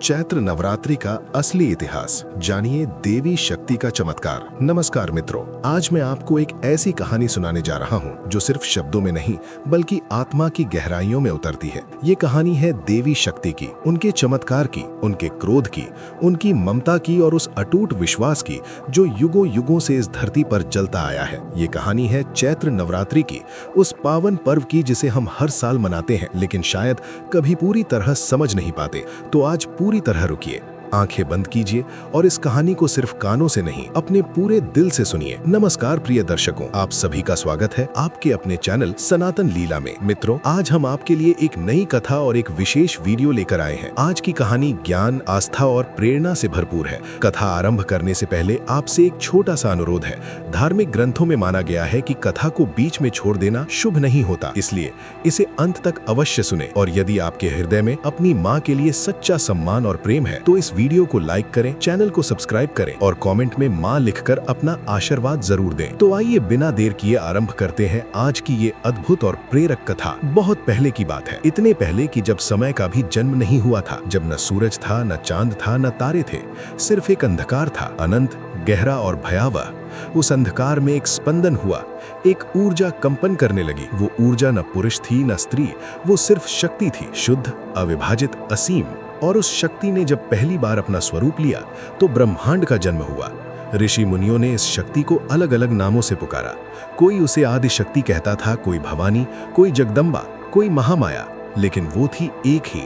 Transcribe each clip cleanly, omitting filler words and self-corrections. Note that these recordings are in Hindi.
चैत्र नवरात्रि का असली इतिहास जानिए, देवी शक्ति का चमत्कार। नमस्कार मित्रों, आज मैं आपको एक ऐसी कहानी सुनाने जा रहा हूं जो सिर्फ शब्दों में नहीं बल्कि आत्मा की गहराइयों में उतरती है। ये कहानी है देवी शक्ति की, उनके चमत्कार की, उनके क्रोध की, उनकी ममता की और उस अटूट विश्वास की जो युगों युगों से इस धरती पर जलता आया है। ये कहानी है चैत्र नवरात्रि की, उस पावन पर्व की जिसे हम हर साल मनाते हैं लेकिन शायद कभी पूरी तरह समझ नहीं पाते। तो आज पूरी तरह रुकिए, आंखें बंद कीजिए और इस कहानी को सिर्फ कानों से नहीं अपने पूरे दिल से सुनिए। नमस्कार प्रिय दर्शकों, आप सभी का स्वागत है आपके अपने चैनल सनातन लीला में। मित्रों, आज हम आपके लिए एक नई कथा और एक विशेष वीडियो लेकर आए हैं। आज की कहानी ज्ञान, आस्था और प्रेरणा से भरपूर है। कथा आरंभ करने से पहले आपसे एक छोटा सा अनुरोध है। धार्मिक ग्रंथों में माना गया है कि कथा को बीच में छोड़ देना शुभ नहीं होता, इसलिए इसे अंत तक अवश्य सुने। और यदि आपके हृदय में अपनी माँ के लिए सच्चा सम्मान और प्रेम है तो इस वीडियो को लाइक करें, चैनल को सब्सक्राइब करें और कमेंट में मां लिखकर अपना आशीर्वाद जरूर दें। तो आइए बिना देर किए आरंभ करते हैं आज की ये अद्भुत और प्रेरक कथा। बहुत पहले की बात है, इतने पहले कि जब समय का भी जन्म नहीं हुआ था, जब न सूरज था, न चांद था, न तारे थे, सिर्फ एक अंधकार था, अनंत, गहरा और भयावह। उस अंधकार में एक स्पंदन हुआ, एक ऊर्जा कंपन करने लगी। वो ऋजा न पुरुष थी न स्त्री, वो सिर्फ शक्ति थी, शुद्ध, अविभाजित, असीम। और उस शक्ति ने जब पहली बार अपना स्वरूप लिया तो ब्रह्मांड का जन्म हुआ। ऋषि मुनियों ने इस शक्ति को अलग अलग नामों से पुकारा। कोई उसे आदि शक्ति कहता था, कोई भवानी, कोई जगदम्बा, कोई महामाया, लेकिन वो थी एक ही।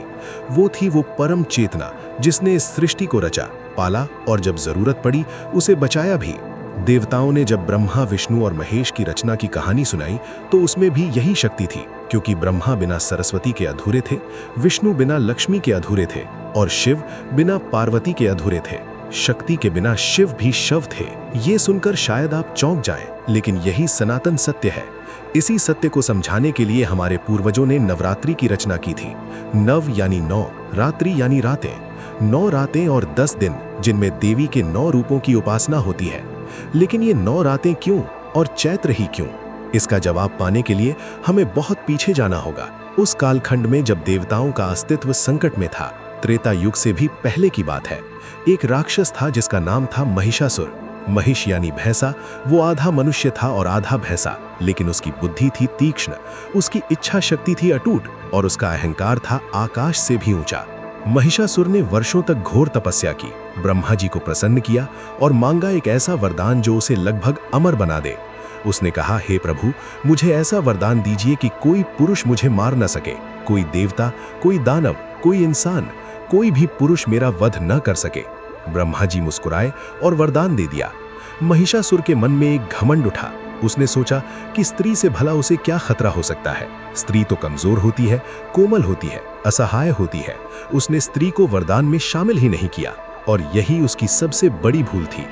वो थी वो परम चेतना जिसने इस सृष्टि को रचा, पाला और जब जरूरत पड़ी उसे बचाया भी। देवताओं ने जब ब्रह्मा, विष्णु और महेश की रचना की कहानी सुनाई तो उसमें भी यही शक्ति थी, क्योंकि ब्रह्मा बिना सरस्वती के अधूरे थे, विष्णु बिना लक्ष्मी के अधूरे थे और शिव बिना पार्वती के अधूरे थे। शक्ति के बिना शिव भी शव थे। ये सुनकर शायद आप चौंक जाएं, लेकिन यही सनातन सत्य है। इसी सत्य को समझाने के लिए हमारे पूर्वजों ने नवरात्रि की रचना की थी। नव यानी 9, रात्रि यानी रातें। 9 रातें और 10 दिन जिनमें देवी के 9 रूपों की उपासना होती है। लेकिन ये 9 रातें क्यों और चैत्र ही क्यों? इसका जवाब पाने के लिए हमें बहुत पीछे जाना होगा, उस कालखंड में जब देवताओं का अस्तित्व संकट में था। त्रेता युग से भी पहले की बात है। एक राक्षस था जिसका नाम था महिषासुर। महिष यानी भैंसा। वो आधा मनुष्य था और आधा भैंसा, लेकिन उसकी बुद्धि थी तीक्ष्ण, उसकी इच्छा शक्ति थी अटूट और उसका अहंकार था आकाश से भी ऊंचा। महिषासुर ने वर्षों तक घोर तपस्या की, ब्रह्मा जी को प्रसन्न किया और मांगा एक ऐसा वरदान जो उसे लगभग अमर बना दे। उसने कहा, हे प्रभु, मुझे ऐसा वरदान दीजिए कि कोई पुरुष मुझे मार न सके, कोई देवता, कोई दानव, कोई इंसान, कोई भी पुरुष मेरा वध न कर सके। ब्रह्मा जी मुस्कुराए और वरदान दे दिया। महिषासुर के मन में एक घमंड उठा। उसने सोचा कि स्त्री से भला उसे क्या खतरा हो सकता है। स्त्री तो कमजोर होती है, कोमल होती है, असहाय होती है। उसने स्त्री को वरदान में शामिल ही नहीं किया और यही उसकी सबसे बड़ी भूल थी।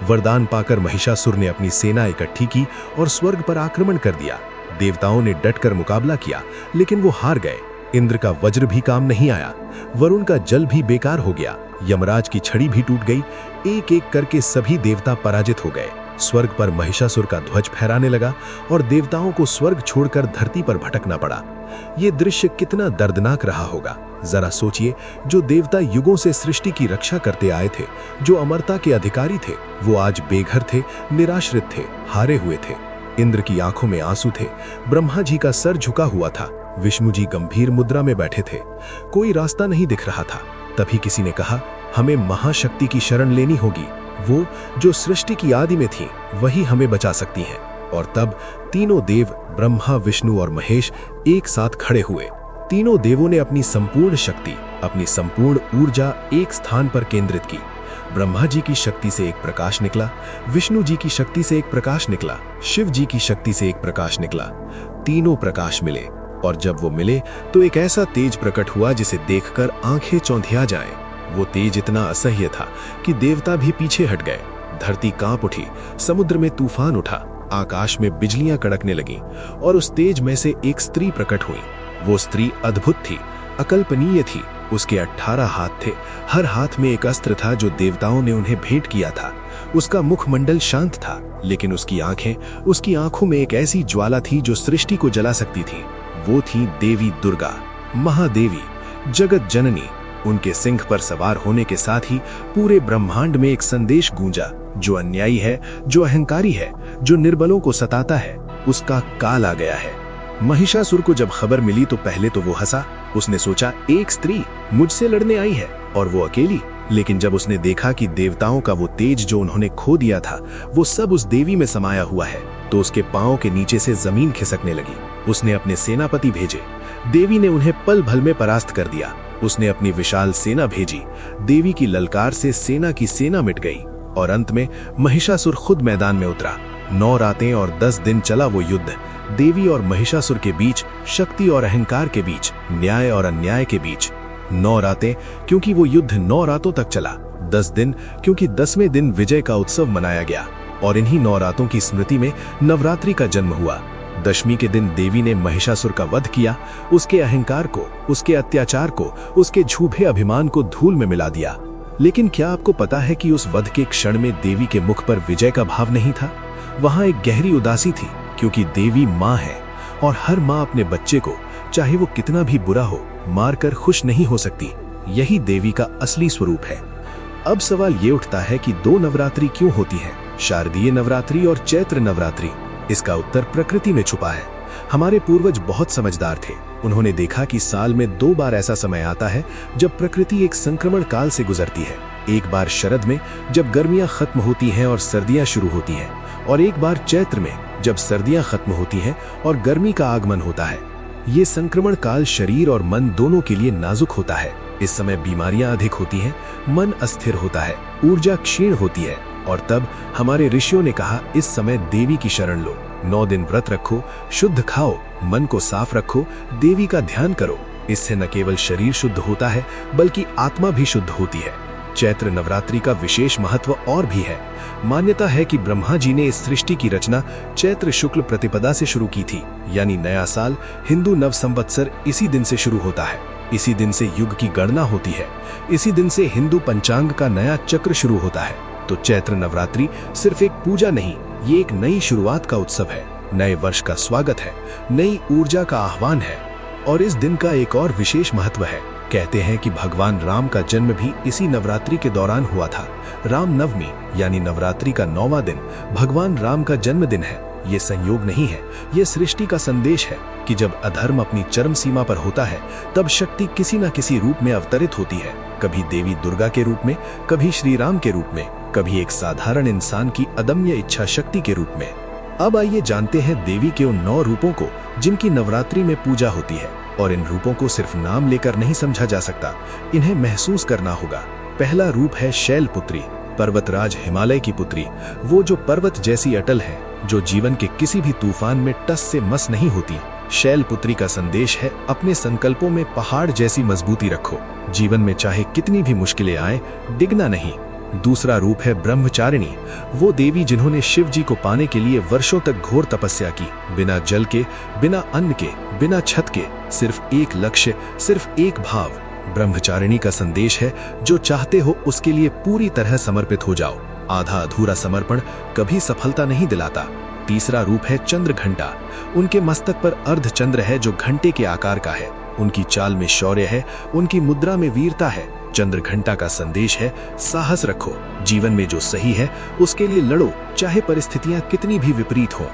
वरदान पाकर महिषासुर ने अपनी सेना इकट्ठी की और स्वर्ग पर आक्रमण कर दिया। देवताओं ने डटकर मुकाबला किया, लेकिन वो हार गए। इंद्र का वज्र भी काम नहीं आया, वरुण का जल भी बेकार हो गया, यमराज की छड़ी भी टूट गई। एक एक करके सभी देवता पराजित हो गए। स्वर्ग पर महिषासुर का ध्वज फहराने लगा और देवताओं को स्वर्ग छोड़कर धरती पर भटकना पड़ा। ये दृश्य कितना दर्दनाक रहा होगा। जरा सोचिए, जो देवता युगों से सृष्टि की रक्षा करते आए थे, जो अमरता के अधिकारी थे, वो आज बेघर थे, निराश्रित थे, हारे हुए थे। इंद्र की आंखों में आंसू थे, ब्रह्मा जी का सर झुका हुआ था, विष्णु जी गंभीर मुद्रा में बैठे थे। कोई रास्ता नहीं दिख रहा था। तभी किसी ने कहा, हमें महाशक्ति की शरण लेनी होगी। वो जो सृष्टि की आदि में थी, वही हमें बचा सकती हैं। और तब तीनों देव, ब्रह्मा, विष्णु और महेश एक साथ खड़े हुए। तीनों देवों ने अपनी संपूर्ण शक्ति, अपनी संपूर्ण ऊर्जा एक स्थान पर केंद्रित की। ब्रह्मा जी की शक्ति से एक प्रकाश निकला, विष्णु जी की शक्ति से एक प्रकाश निकला, शिव जी की शक्ति से एक प्रकाश निकला। तीनों प्रकाश मिले और जब वो मिले तो एक ऐसा तेज प्रकट हुआ जिसे देखकर आंखें चौंधिया जाएं। वो तेज इतना असह्य था कि देवता भी पीछे हट गए। धरती कांप उठी, समुद्र में तूफान उठा, आकाश में बिजलियां कड़कने लगीं और उस तेज में से एक स्त्री प्रकट हुई। वो स्त्री अद्भुत थी, अकल्पनीय थी। उसके 18 हाथ थे, हर हाथ में एक अस्त्र था जो देवताओं ने उन्हें भेंट किया था। उसका मुखमंडल शांत था, लेकिन उसकी आंखों में एक ऐसी ज्वाला थी जो सृष्टि को जला सकती थी। वो थी देवी दुर्गा, महादेवी, जगत जननी, उनके सिंह पर सवार होने के साथ ही पूरे ब्रह्मांड में एक संदेश गूंजा, जो अन्यायी है, जो अहंकारी है, जो निर्बलों को सताता है, उसका काल आ गया है। महिषासुर को जब खबर मिली तो पहले तो वो हंसा। उसने सोचा एक स्त्री मुझसे लड़ने आई है और वो अकेली। लेकिन जब उसने देखा कि देवताओं का वो तेज जो उन्होंने खो दिया था वो सब उस देवी में समाया हुआ है, तो उसके पांव के नीचे से जमीन खिसकने लगी। उसने अपने सेनापति भेजे, देवी ने उन्हें पल भर में परास्त कर दिया। उसने अपनी विशाल सेना भेजी, देवी की ललकार से सेना की सेना मिट गई और अंत में महिषासुर खुद मैदान में उतरा। 9 रातें और 10 दिन चला वो युद्ध, देवी और महिषासुर के बीच, शक्ति और अहंकार के बीच, न्याय और अन्याय के बीच। 9 रातें क्योंकि वो युद्ध 9 रातों तक चला, 10 दिन क्योंकि 10वें दिन विजय का उत्सव मनाया गया और इन्हीं 9 रातों की स्मृति में नवरात्रि का जन्म हुआ। दशमी के दिन देवी ने महिषासुर का वध किया, उसके अहंकार को, उसके अत्याचार को, उसके झूठे अभिमान को धूल में मिला दिया। लेकिन क्या आपको पता है कि उस वध के क्षण में देवी के मुख पर विजय का भाव नहीं था? वहां एक गहरी उदासी थी, क्योंकि देवी माँ है और हर माँ अपने बच्चे को, चाहे वो कितना भी बुरा हो, मारकर खुश नहीं हो सकती। यही देवी का असली स्वरूप है। अब सवाल ये उठता है कि 2 नवरात्रि क्यों होती है, शारदीय नवरात्रि और चैत्र नवरात्रि? इसका उत्तर प्रकृति में छुपा है। हमारे पूर्वज बहुत समझदार थे। उन्होंने देखा कि साल में 2 बार ऐसा समय आता है जब प्रकृति एक संक्रमण काल से गुजरती है। एक बार शरद में, जब गर्मियां खत्म होती हैं और सर्दियां शुरू होती हैं, और एक बार चैत्र में, जब सर्दियां खत्म होती हैं और गर्मी का आगमन होता है। ये संक्रमण काल शरीर और मन दोनों के लिए नाजुक होता है। इस समय बीमारियां अधिक होती हैं, मन अस्थिर होता है, ऊर्जा क्षीण होती है और तब हमारे ऋषियों ने कहा, इस समय देवी की शरण लो। 9 दिन व्रत रखो, शुद्ध खाओ, मन को साफ रखो, देवी का ध्यान करो। इससे न केवल शरीर शुद्ध होता है बल्कि आत्मा भी शुद्ध होती है। चैत्र नवरात्रि का विशेष महत्व और भी है। मान्यता है कि ब्रह्मा जी ने इस सृष्टि की रचना चैत्र शुक्ल प्रतिपदा से शुरू की थी, यानी नया साल, हिंदू नव संवत्सर इसी दिन से शुरू होता है। इसी दिन से युग की गणना होती है। इसी दिन से हिंदू पंचांग का नया चक्र शुरू होता है। तो चैत्र नवरात्रि सिर्फ एक पूजा नहीं, ये एक नई शुरुआत का उत्सव है, नए वर्ष का स्वागत है, नई ऊर्जा का आह्वान है। और इस दिन का एक और विशेष महत्व है। कहते हैं कि भगवान राम का जन्म भी इसी नवरात्रि के दौरान हुआ था। राम नवमी यानी नवरात्रि का 9वां दिन भगवान राम का जन्मदिन है। ये संयोग नहीं है, ये सृष्टि का संदेश है कि जब अधर्म अपनी चरम सीमा पर होता है तब शक्ति किसी न किसी रूप में अवतरित होती है। कभी देवी दुर्गा के रूप में, कभी श्री राम के रूप में, कभी एक साधारण इंसान की अदम्य इच्छा शक्ति के रूप में। अब आइए जानते हैं देवी के उन 9 रूपों को जिनकी नवरात्रि में पूजा होती है। और इन रूपों को सिर्फ नाम लेकर नहीं समझा जा सकता, इन्हें महसूस करना होगा। पहला रूप है शैलपुत्री, पर्वतराज हिमालय की पुत्री, वो जो पर्वत जैसी अटल है, जो जीवन के किसी भी तूफान में टस से मस नहीं होती। शैलपुत्री का संदेश है, अपने संकल्पों में पहाड़ जैसी मजबूती रखो, जीवन में चाहे कितनी भी मुश्किलें आए, डिगना नहीं। दूसरा रूप है ब्रह्मचारिणी, वो देवी जिन्होंने शिव जी को पाने के लिए वर्षों तक घोर तपस्या की, बिना जल के, बिना अन्न के, बिना छत के, सिर्फ एक लक्ष्य, सिर्फ एक भाव। ब्रह्मचारिणी का संदेश है, जो चाहते हो उसके लिए पूरी तरह समर्पित हो जाओ। आधा अधूरा समर्पण कभी सफलता नहीं दिलाता। तीसरा रूप है चंद्र घंटा, उनके मस्तक पर अर्ध चंद्र है जो घंटे के आकार का है। उनकी चाल में शौर्य है, उनकी मुद्रा में वीरता है। चंद्र घंटा का संदेश है, साहस रखो, जीवन में जो सही है उसके लिए लड़ो, चाहे परिस्थितियां कितनी भी विपरीत हो।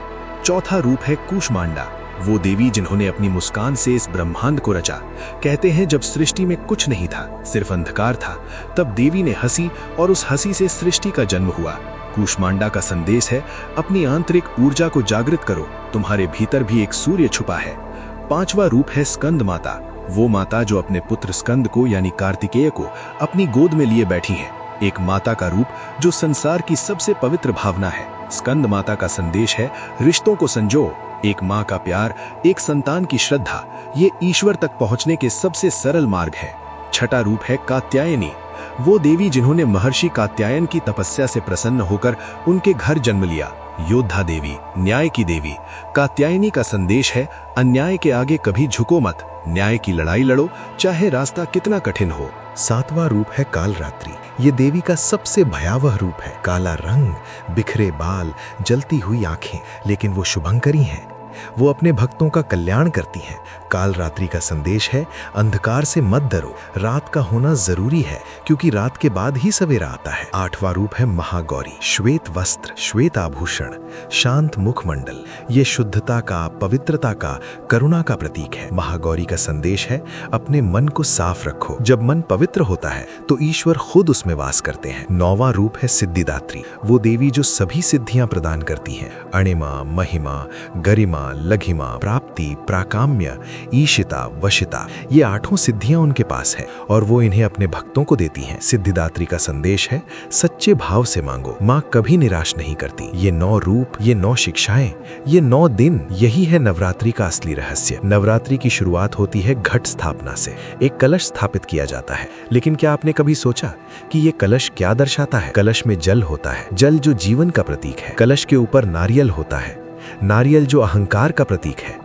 चौथा रूप है कूष्मांडा, वो देवी जिन्होंने अपनी मुस्कान से इस ब्रह्मांड को रचा। कहते हैं जब सृष्टि में कुछ नहीं था, सिर्फ अंधकार था, तब देवी ने हंसी और उस हंसी से सृष्टि का जन्म हुआ। कूष्मांडा का संदेश है, अपनी आंतरिक ऊर्जा को जागृत करो, तुम्हारे भीतर भी एक सूर्य छुपा है। पांचवा रूप है स्कंद माता, वो माता जो अपने पुत्र स्कंद को यानी कार्तिकेय को अपनी गोद में लिए बैठी है। एक माता का रूप जो संसार की सबसे पवित्र भावना है। स्कंद माता का संदेश है, रिश्तों को संजो, एक माँ का प्यार, एक संतान की श्रद्धा, ये ईश्वर तक पहुँचने के सबसे सरल मार्ग है। छठा रूप है कात्यायनी, वो देवी जिन्होंने महर्षि कात्यायन की तपस्या से प्रसन्न होकर उनके घर जन्म लिया। योद्धा देवी, न्याय की देवी। कात्यायनी का संदेश है, अन्याय के आगे कभी झुको मत, न्याय की लड़ाई लड़ो, चाहे रास्ता कितना कठिन हो। सातवां रूप है कालरात्रि, ये देवी का सबसे भयावह रूप है। काला रंग, बिखरे बाल, जलती हुई आंखें, लेकिन वो शुभंकरी हैं। वो अपने भक्तों का कल्याण करती हैं। काल रात्रि का संदेश है, अंधकार से मत डरो, रात का होना जरूरी है क्योंकि रात के बाद ही सवेरा आता है। 8वां रूप है महागौरी। श्वेत वस्त्र, श्वेत आभूषण, शांत मुखमंडल, ये शुद्धता का, पवित्रता का, करुणा का प्रतीक है। महागौरी का संदेश है, अपने मन को साफ रखो। जब मन पवित्र होता है तो ईश्वर खुद उसमें वास करते हैं। 9वां रूप है सिद्धिदात्री। वो देवी जो सभी सिद्धियां प्रदान करती हैं। अणिमा, महिमा, गरिमा, लघिमा, प्राप्ति, प्राकाम्य, ईशिता, वशिता, ये 8 सिद्धियां उनके पास है और वो इन्हें अपने भक्तों को देती हैं। सिद्धिदात्री का संदेश है, सच्चे भाव से मांगो, माँ कभी निराश नहीं करती। ये 9 रूप, ये 9 शिक्षाएं, ये 9 दिन, यही है नवरात्रि का असली रहस्य। नवरात्रि की शुरुआत होती है घट स्थापना से। एक कलश स्थापित किया जाता है। लेकिन क्या आपने कभी सोचा कि ये कलश क्या दर्शाता है? कलश में जल होता है, जल जो जीवन का प्रतीक है। कलश के ऊपर नारियल होता है, नारियल जो अहंकार का प्रतीक है।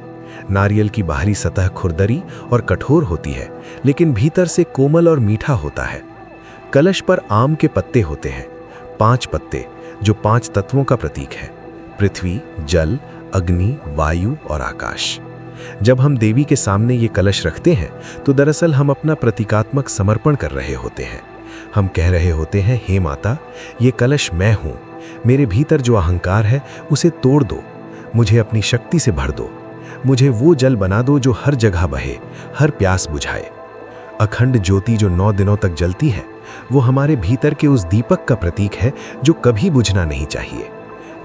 नारियल की बाहरी सतह खुरदरी और कठोर होती है, लेकिन भीतर से कोमल और मीठा होता है। कलश पर आम के पत्ते होते हैं, 5 पत्ते, जो 5 तत्वों का प्रतीक है: पृथ्वी, जल, अग्नि, वायु और आकाश। जब हम देवी के सामने ये कलश रखते हैं तो दरअसल हम अपना प्रतीकात्मक समर्पण कर रहे होते हैं। हम कह रहे होते हैं, हे माता, ये कलश मैं हूं, मेरे भीतर जो अहंकार है उसे तोड़ दो, मुझे अपनी शक्ति से भर दो, मुझे वो जल बना दो जो हर जगह बहे, हर प्यास बुझाए। अखंड ज्योति जो 9 दिनों तक जलती है, वो हमारे भीतर के उस दीपक का प्रतीक है जो कभी बुझना नहीं चाहिए।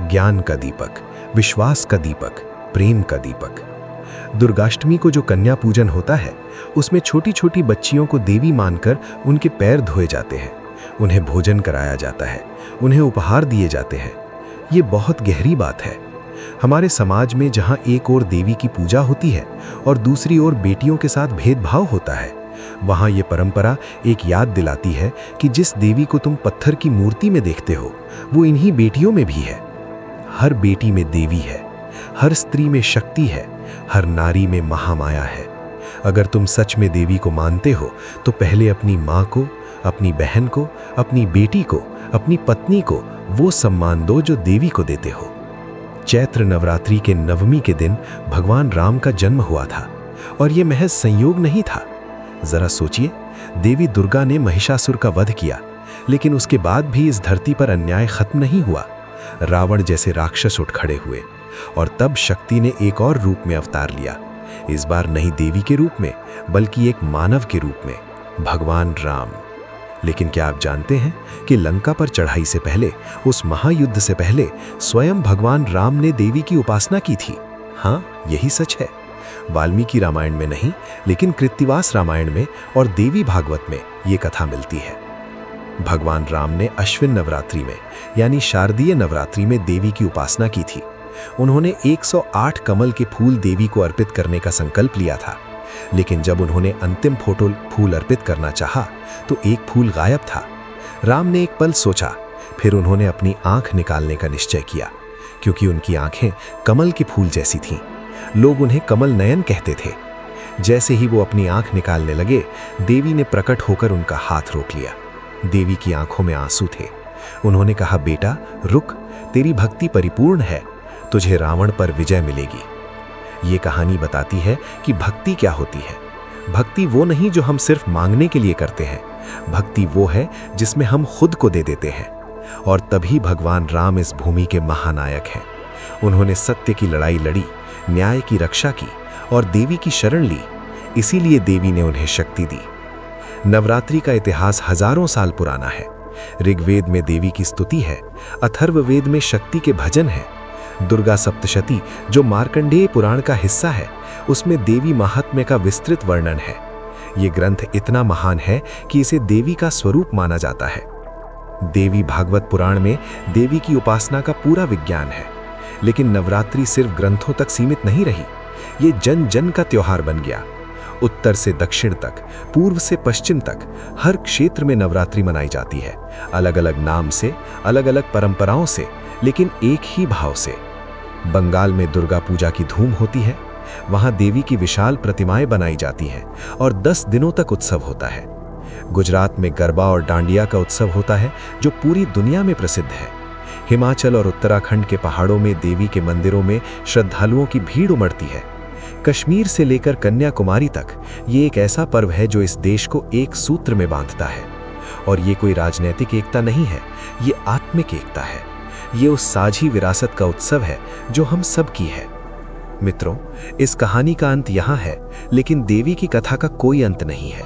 ज्ञान का दीपक, विश्वास का दीपक, प्रेम का दीपक। दुर्गाष्टमी को जो कन्या पूजन होता है, उसमें छोटी छोटी बच्चियों को देवी मानकर उनके पैर धोए जाते हैं, उन्हें भोजन कराया जाता है, उन्हें उपहार दिए जाते हैं। ये बहुत गहरी बात है। हमारे समाज में जहाँ एक ओर देवी की पूजा होती है और दूसरी ओर बेटियों के साथ भेदभाव होता है, वहाँ ये परंपरा एक याद दिलाती है कि जिस देवी को तुम पत्थर की मूर्ति में देखते हो, वो इन्हीं बेटियों में भी है। हर बेटी में देवी है, हर स्त्री में शक्ति है, हर नारी में महामाया है। अगर तुम सच में देवी को मानते हो तो पहले अपनी माँ को, अपनी बहन को, अपनी बेटी को, अपनी पत्नी को वो सम्मान दो जो देवी को देते हो। चैत्र नवरात्रि के 9वीं के दिन भगवान राम का जन्म हुआ था और ये महज संयोग नहीं था। जरा सोचिए, देवी दुर्गा ने महिषासुर का वध किया, लेकिन उसके बाद भी इस धरती पर अन्याय खत्म नहीं हुआ। रावण जैसे राक्षस उठ खड़े हुए और तब शक्ति ने एक और रूप में अवतार लिया। इस बार नहीं देवी के रूप में, बल्कि एक मानव के रूप में, भगवान राम। लेकिन क्या आप जानते हैं कि लंका पर चढ़ाई से पहले, उस महायुद्ध से पहले, स्वयं भगवान राम ने देवी की उपासना की थी? हाँ, यही सच है। वाल्मीकि रामायण में नहीं, लेकिन कृत्तिवास रामायण में और देवी भागवत में ये कथा मिलती है। भगवान राम ने अश्विन नवरात्रि में, यानी शारदीय नवरात्रि में देवी की उपासना की थी। उन्होंने 108 कमल के फूल देवी को अर्पित करने का संकल्प लिया था, लेकिन जब उन्होंने अंतिम फूल अर्पित करना चाहा तो एक फूल गायब था। राम ने एक पल सोचा, फिर उन्होंने अपनी आंख निकालने का निश्चय किया, क्योंकि उनकी आंखें कमल के फूल जैसी थीं। लोग उन्हें कमल नयन कहते थे। जैसे ही वो अपनी आंख निकालने लगे, देवी ने प्रकट होकर उनका हाथ रोक लिया। देवी की आंखों में आंसू थे। उन्होंने कहा, बेटा रुक, तेरी भक्ति परिपूर्ण है, तुझे रावण पर विजय मिलेगी। ये कहानी बताती है कि भक्ति क्या होती है। भक्ति वो नहीं जो हम सिर्फ मांगने के लिए करते हैं, भक्ति वो है जिसमें हम खुद को दे देते हैं। और तभी भगवान राम इस भूमि के महानायक हैं। उन्होंने सत्य की लड़ाई लड़ी, न्याय की रक्षा की और देवी की शरण ली। इसीलिए देवी ने उन्हें शक्ति दी। नवरात्रि का इतिहास हजारों साल पुराना है। ऋग्वेद में देवी की स्तुति है, अथर्ववेद में शक्ति के भजन है। दुर्गा सप्तशती जो मार्कंडेय पुराण का हिस्सा है, उसमें देवी महात्म्य का विस्तृत वर्णन है। ये ग्रंथ इतना महान है कि इसे देवी का स्वरूप माना जाता है। देवी भागवत पुराण में देवी की उपासना का पूरा विज्ञान है। लेकिन नवरात्रि सिर्फ ग्रंथों तक सीमित नहीं रही, ये जन जन का त्योहार बन गया। उत्तर से दक्षिण तक, पूर्व से पश्चिम तक, हर क्षेत्र में नवरात्रि मनाई जाती है, अलग अलग नाम से, अलग अलग परंपराओं से, लेकिन एक ही भाव से। बंगाल में दुर्गा पूजा की धूम होती है। वहां देवी की विशाल प्रतिमाएं बनाई जाती हैं और 10 दिनों तक उत्सव होता है। गुजरात में गरबा और डांडिया का उत्सव होता है जो पूरी दुनिया में प्रसिद्ध है। हिमाचल और उत्तराखंड के पहाड़ों में देवी के मंदिरों में श्रद्धालुओं की भीड़ उमड़ती है। कश्मीर से लेकर कन्याकुमारी तक ये एक ऐसा पर्व है जो इस देश को एक सूत्र में बांधता है। और ये कोई राजनीतिक एकता नहीं है, ये आत्मिक एकता है। ये उस साझी विरासत का उत्सव है जो हम सब की है। मित्रों, इस कहानी का अंत यहाँ है, लेकिन देवी की कथा का कोई अंत नहीं है।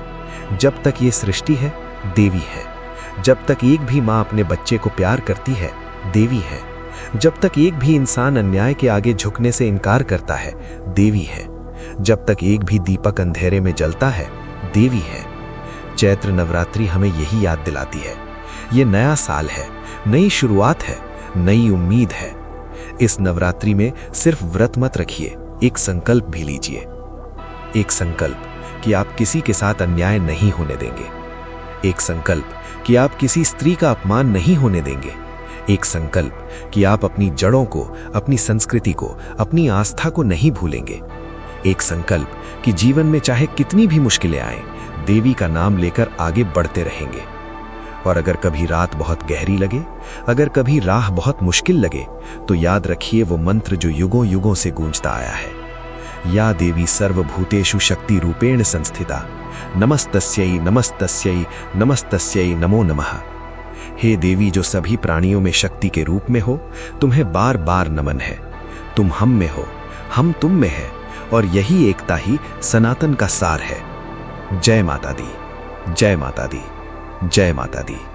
जब तक ये सृष्टि है, देवी है। जब तक एक भी माँ अपने बच्चे को प्यार करती है, देवी है। जब तक एक भी इंसान अन्याय के आगे झुकने से इनकार करता है, देवी है। जब तक एक भी दीपक अंधेरे में जलता है, देवी है। चैत्र नवरात्रि हमें यही याद दिलाती है। ये नया साल है, नई शुरुआत है, नई उम्मीद है। इस नवरात्रि में सिर्फ व्रत मत रखिए, एक संकल्प भी लीजिए। एक संकल्प कि आप किसी के साथ अन्याय नहीं होने देंगे। एक संकल्प कि आप किसी स्त्री का अपमान नहीं होने देंगे। एक संकल्प कि आप अपनी जड़ों को, अपनी संस्कृति को, अपनी आस्था को नहीं भूलेंगे। एक संकल्प कि जीवन में चाहे कितनी भी मुश्किलें आएं, देवी का नाम लेकर आगे बढ़ते रहेंगे। और अगर कभी रात बहुत गहरी लगे, अगर कभी राह बहुत मुश्किल लगे, तो याद रखिए वो मंत्र जो युगों युगों से गूंजता आया है। या देवी सर्वभूतेषु शक्ति रूपेण संस्थिता, नमस्तस्यै नमस्तस्यै नमस्तस्यै नमो नमः। हे देवी जो सभी प्राणियों में शक्ति के रूप में हो, तुम्हें बार बार नमन है। तुम हम में हो, हम तुम में है, और यही एकता ही सनातन का सार है। जय माता दी, जय माता दी, जय माता दी।